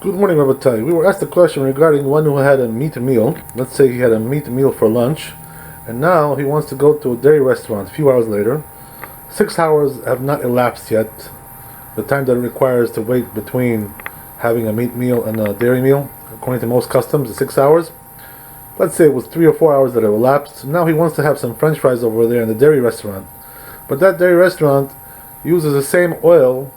Good morning, Rabbi. We were asked a question regarding one who had a meat meal. Let's say he had a meat meal for lunch, and now he wants to go to a dairy restaurant a few hours later. 6 hours have not elapsed yet, the time that it requires to wait between having a meat meal and a dairy meal. According to most customs, it's 6 hours. Let's say it was 3 or 4 hours that have elapsed. Now he wants to have some French fries over there in the dairy restaurant. But that dairy restaurant uses the same oil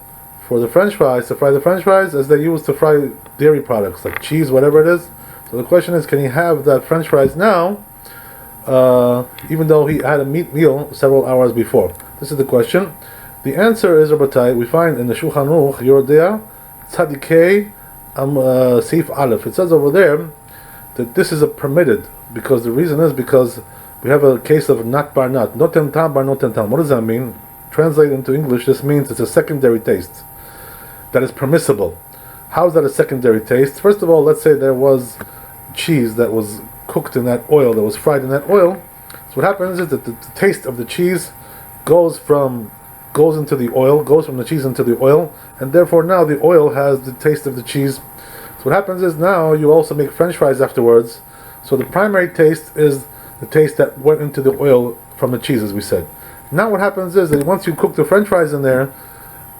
for the French fries, to fry the French fries, as they use to fry dairy products like cheese, whatever it is. So the question is, can he have that French fries now, even though he had a meat meal several hours before? This is the question. The answer is, Rabbi, we find in the Shulchan Aruch, Yordea, Tzadikei, Seif Aleph. It says over there that this is a permitted, because the reason is because we have a case of nat bar nat, noten tam bar noten tam. What does that mean? Translated into English, this means it's a secondary taste that is permissible. How is that a secondary taste? First of all, let's say there was cheese that was cooked in that oil, that was fried in that oil. So what happens is that the taste of the cheese goes into the oil, goes from the cheese into the oil, and therefore now the oil has the taste of the cheese. So what happens is now you also make French fries afterwards. So the primary taste is the taste that went into the oil from the cheese, as we said. Now what happens is that once you cook the French fries in there,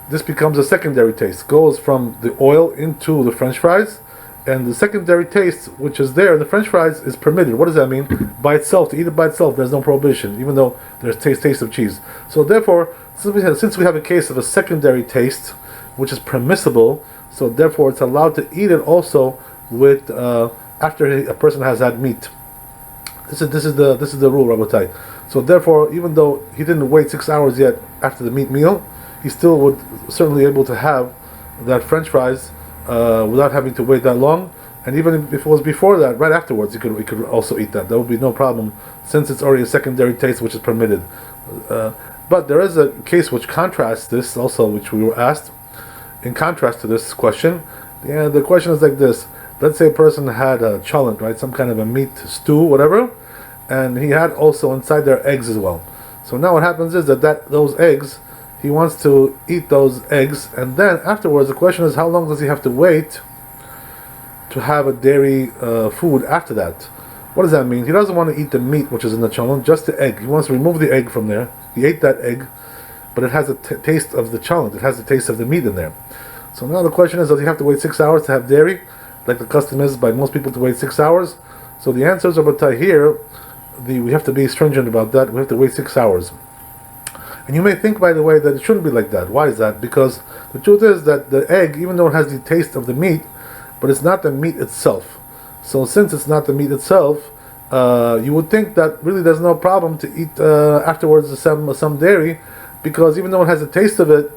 this becomes a secondary taste. Goes from the oil into the French fries, and the secondary taste, which is there in the French fries, is permitted. What does that mean? By itself, to eat it by itself, there's no prohibition, even though there's taste of cheese. So therefore, since we have a case of a secondary taste, which is permissible, so therefore it's allowed to eat it also with after a person has had meat. This is the rule, Rabbi. So therefore, even though he didn't wait 6 hours yet after the meat meal, he still would certainly able to have that French fries without having to wait that long. And even if it was before that, right afterwards, he could also eat that. There would be no problem, since it's already a secondary taste which is permitted. But there is a case which contrasts this also, which we were asked. In contrast to this question, the question is like this. Let's say a person had a cholent, right, some kind of a meat stew, whatever, and he had also inside there eggs as well. So now what happens is that those eggs, he wants to eat those eggs, and then afterwards the question is, how long does he have to wait to have a dairy food after that? What does that mean? He doesn't want to eat the meat which is in the cholent, just the egg. He wants to remove the egg from there. He ate that egg, but it has a taste of the cholent. It has the taste of the meat in there. So now the question is, does he have to wait 6 hours to have dairy, like the custom is by most people to wait 6 hours? So the answers are here. We have to be stringent about that. We have to wait 6 hours. And you may think, by the way, that it shouldn't be like that. Why is that? Because the truth is that the egg, even though it has the taste of the meat, but it's not the meat itself. So since it's not the meat itself, you would think that really there's no problem to eat afterwards some dairy, because even though it has the taste of it,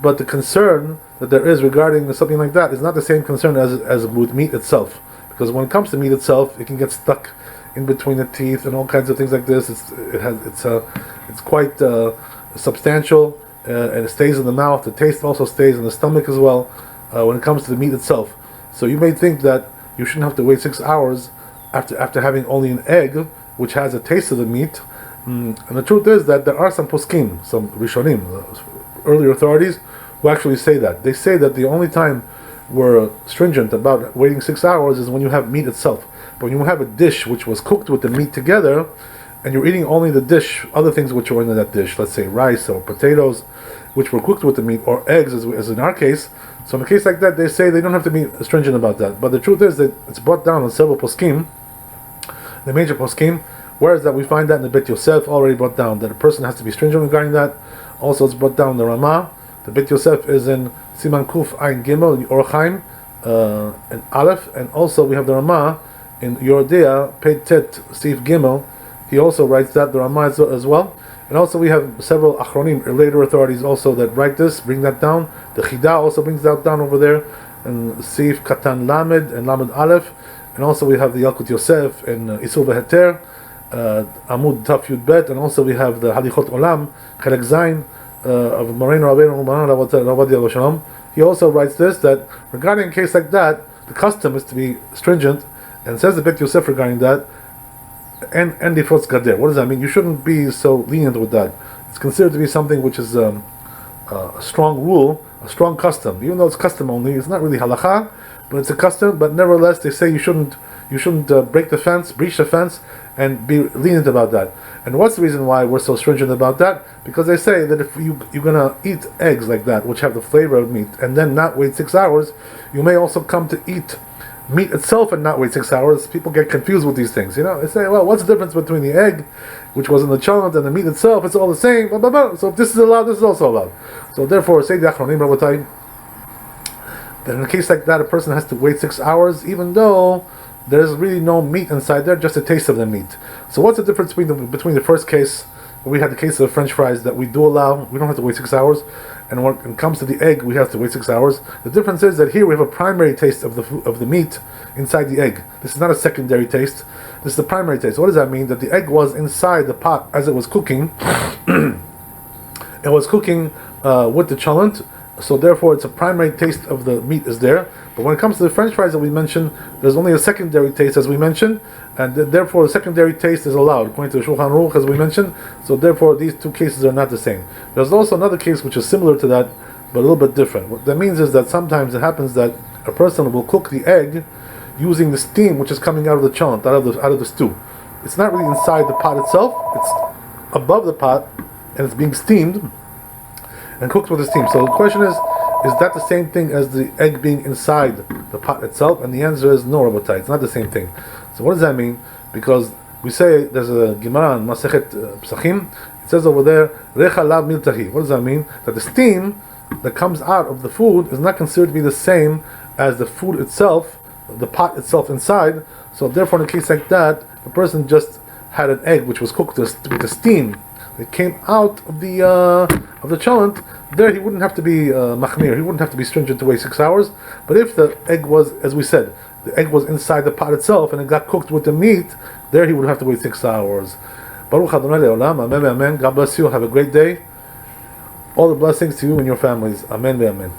but the concern that there is regarding something like that is not the same concern as with meat itself. Because when it comes to meat itself, it can get stuck in between the teeth and all kinds of things like this. It's quite substantial, and it stays in the mouth. The taste also stays in the stomach as well when it comes to the meat itself. So you may think that you shouldn't have to wait 6 hours after having only an egg, which has a taste of the meat. And the truth is that there are some poskim, some rishonim, earlier authorities, who actually say that. They say that the only time we're stringent about waiting 6 hours is when you have meat itself. But when you have a dish which was cooked with the meat together, and you're eating only the dish, other things which were in that dish, let's say rice or potatoes, which were cooked with the meat, or eggs, as in our case. So in a case like that, they say they don't have to be stringent about that. But the truth is that it's brought down on several poskim, the major poskim, whereas that we find that in the Bet Yosef already brought down that a person has to be stringent regarding that. Also, it's brought down in the Ramah. The Bet Yosef is in Siman Kuf Ayin Gimel in Orchaim and Aleph, and also we have the Ramah in Yordea Peit Tet Seif Gimel. He also writes that, the Ramah as well. And also we have several Achronim, later authorities also, that write this, bring that down. The Chida also brings that down over there, and Seif Katan Lamed and Lamed Aleph. And also we have the Yalkut Yosef and Isul Veheter, Amud Taf Yud Bet, and also we have the Halichot Olam, Chelek Zayin, of Moreno Rabbeinu Shalom. He also writes this, that regarding a case like that, the custom is to be stringent, and says the Bet Yosef regarding that, and Difrotz Gader. What does that mean? You shouldn't be so lenient with that. It's considered to be something which is a strong rule, a strong custom. Even though it's custom only, it's not really halacha, but it's a custom. But nevertheless, they say you shouldn't breach the fence, and be lenient about that. And what's the reason why we're so stringent about that? Because they say that if you're gonna eat eggs like that, which have the flavor of meat, and then not wait 6 hours, you may also come to eat meat itself and not wait 6 hours. People get confused with these things. They say, well, what's the difference between the egg, which was in the chalent, and the meat itself? It's all the same. Blah, blah, blah. So if this is allowed, this is also allowed. So therefore, say the Achronim Rabotai, that in a case like that, a person has to wait 6 hours, even though there's really no meat inside there, just a taste of the meat. So what's the difference between the first case, where we had the case of French fries that we do allow, we don't have to wait 6 hours, and when it comes to the egg, we have to wait 6 hours. The difference is that here we have a primary taste of the meat inside the egg. This is not a secondary taste. This is the primary taste. What does that mean? That the egg was inside the pot as it was cooking. It was cooking with the chalent, so therefore it's a primary taste of the meat is there. But when it comes to the French fries that we mentioned, there's only a secondary taste, as we mentioned, and therefore the secondary taste is allowed according to the Shulchan Aruch, as we mentioned. So therefore these two cases are not the same. There's also another case which is similar to that, but a little bit different. What that means is that sometimes it happens that a person will cook the egg using the steam which is coming out of the chalent, out of the stew. It's not really inside the pot itself; it's above the pot, and it's being steamed and cooked with the steam. So the question is that the same thing as the egg being inside the pot itself? And the answer is no, Rabotai, it's not the same thing. So what does that mean? Because we say, there's a Gemara in Masechet Psachim, it says over there, Recha lav miltahi. What does that mean? That the steam that comes out of the food is not considered to be the same as the food itself, the pot itself inside. So therefore, in a case like that, the person just had an egg which was cooked with the steam that came out of the chalent. There he wouldn't have to be machmir, he wouldn't have to be stringent to wait 6 hours. But if the egg was, as we said, the egg was inside the pot itself and it got cooked with the meat, there he would have to wait 6 hours. Baruch Adonai Le'olam, amen, amen. God bless you, have a great day. All the blessings to you and your families. Amen, amen.